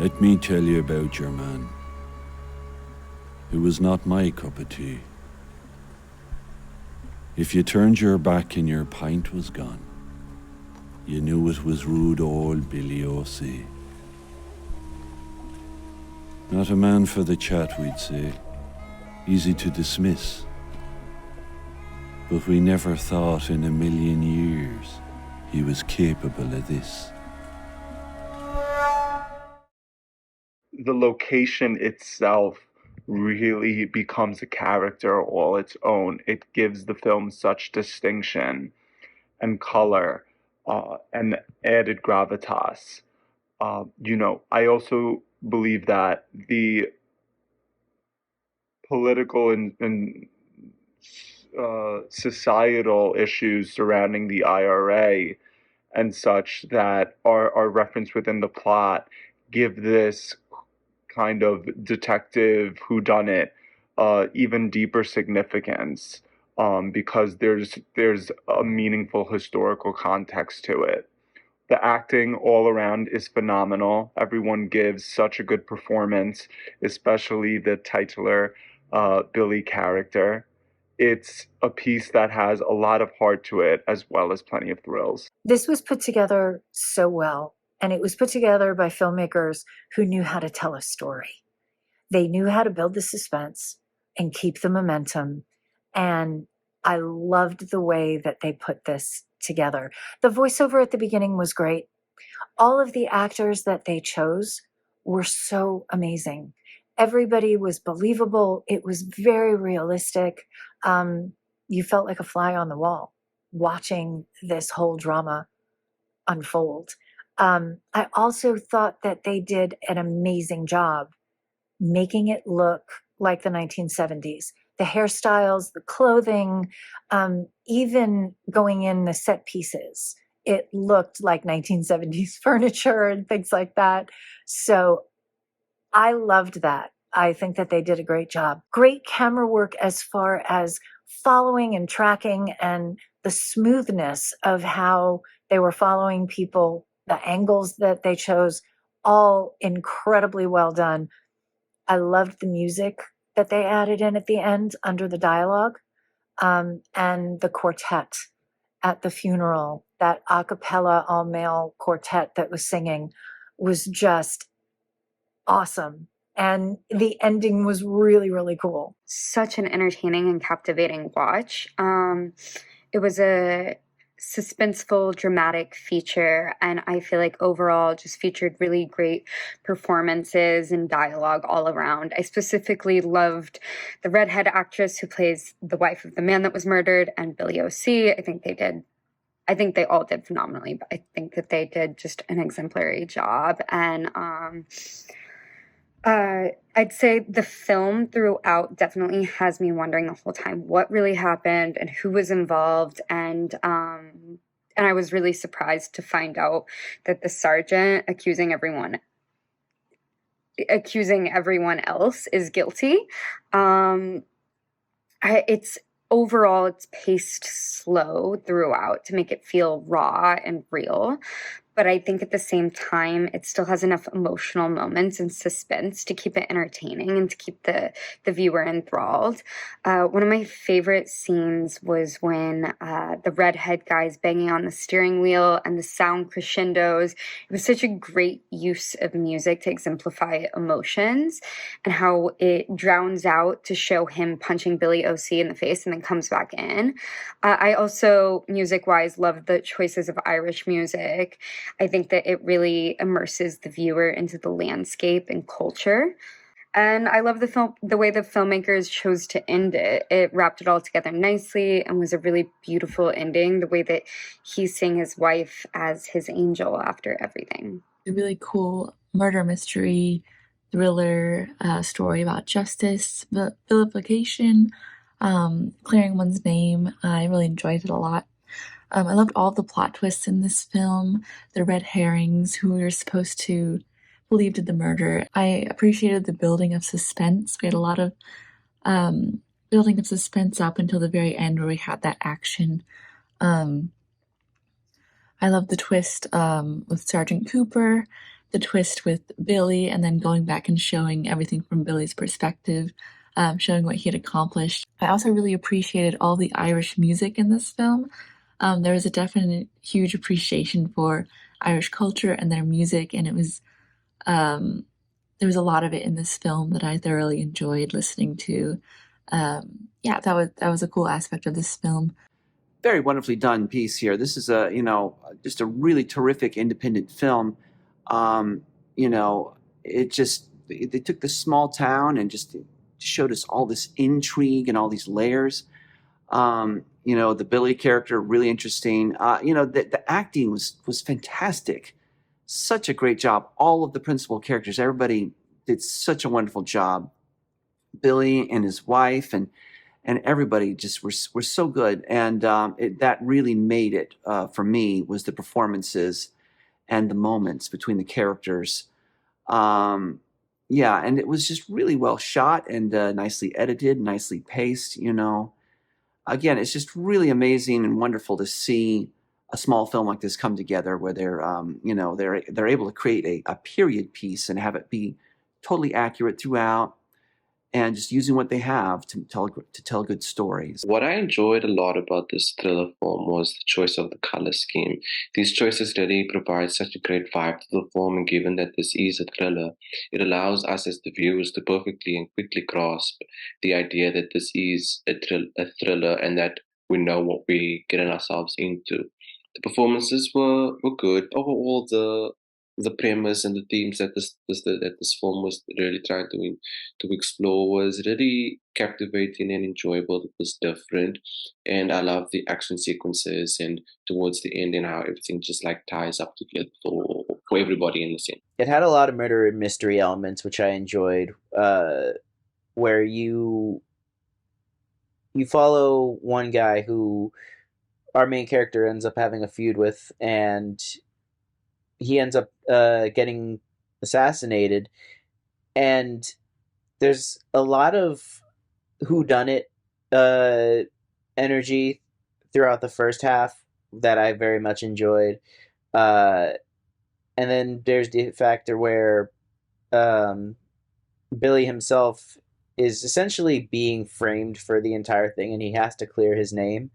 Let me tell you about your man. It was not my cup of tea. If you turned your back and your pint was gone, you knew it was rude old Billy O.C. Not a man for the chat, we'd say. Easy to dismiss. But we never thought in a million years he was capable of this. The location itself really becomes a character all its own. It gives the film such distinction and color and added gravitas. I also believe that the political and societal issues surrounding the IRA and such that are referenced within the plot give this kind of detective whodunit even deeper significance because there's a meaningful historical context to it. The acting all around is phenomenal. Everyone gives such a good performance, especially the titular Billy character. It's a piece that has a lot of heart to it, as well as plenty of thrills. This was put together so well, and it was put together by filmmakers who knew how to tell a story. They knew how to build the suspense and keep the momentum, and I loved the way that they put this together. The voiceover at the beginning was great. All of the actors that they chose were so amazing. Everybody was believable. It was very realistic. You felt like a fly on the wall watching this whole drama unfold. I also thought that they did an amazing job making it look like the 1970s. The hairstyles, the clothing, even going in the set pieces, it looked like 1970s furniture and things like that. So I loved that. I think that they did a great job. Great camera work as far as following and tracking and the smoothness of how they were following people, the angles that they chose, all incredibly well done. I loved the music that they added in at the end under the dialogue, and the quartet at the funeral, that a cappella all-male quartet that was singing was just awesome. And the ending was really, really cool. Such an entertaining and captivating watch. It was a suspenseful, dramatic feature, and I feel like overall just featured really great performances and dialogue all around. I specifically loved the redhead actress who plays the wife of the man that was murdered, and Billy O.C. I think they all did phenomenally, but I think that they did just an exemplary job. And I'd say the film throughout definitely has me wondering the whole time what really happened and who was involved. And I was really surprised to find out that the sergeant accusing everyone else is guilty. It's paced slow throughout to make it feel raw and real. But I think at the same time, it still has enough emotional moments and suspense to keep it entertaining and to keep the viewer enthralled. One of my favorite scenes was when the redhead guy's banging on the steering wheel and the sound crescendos. It was such a great use of music to exemplify emotions and how it drowns out to show him punching Billy O.C. in the face and then comes back in. I also, music-wise, love the choices of Irish music. I think that it really immerses the viewer into the landscape and culture. And I love the way the filmmakers chose to end it. It wrapped it all together nicely and was a really beautiful ending, the way that he sang his wife as his angel after everything. A really cool murder mystery thriller story about justice, vilification, clearing one's name. I really enjoyed it a lot. I loved all the plot twists in this film, the red herrings, who we were supposed to believe did the murder. I appreciated the building of suspense. We had a lot of building of suspense up until the very end where we had that action. I loved the twist with Sergeant Cooper the twist with Billy and then going back and showing everything from Billy's perspective, showing what he had accomplished. I also really appreciated all the Irish music in this film. There was a definite huge appreciation for Irish culture and their music, and it was there was a lot of it in this film that I thoroughly enjoyed listening to. Yeah, that was a cool aspect of this film. Very wonderfully done piece here. This is a, just a really terrific independent film. You know, they took this small town and just showed us all this intrigue and all these layers. The Billy character, really interesting. The acting was fantastic. Such a great job. All of the principal characters, everybody did such a wonderful job. Billy and his wife and everybody just were so good. And that really made it for me, was the performances and the moments between the characters. Yeah, and it was just really well shot and nicely edited, nicely paced. Again, it's just really amazing and wonderful to see a small film like this come together, where they're able to create a period piece and have it be totally accurate throughout, and just using what they have to tell good stories. What I enjoyed a lot about this thriller film was the choice of the color scheme. These choices really provide such a great vibe to the film, and given that this is a thriller, it allows us as the viewers to perfectly and quickly grasp the idea that this is a thriller and that we know what we're getting ourselves into. The performances were good. Overall, the premise and the themes that this film was really trying to explore was really captivating and enjoyable. It was different, and I love the action sequences and towards the end and how everything just like ties up together for everybody in the scene. It had a lot of murder and mystery elements, which I enjoyed, where you follow one guy who our main character ends up having a feud with, and he ends up getting assassinated, and there's a lot of whodunit energy throughout the first half that I very much enjoyed, and then there's the factor where Billy himself is essentially being framed for the entire thing, and he has to clear his name.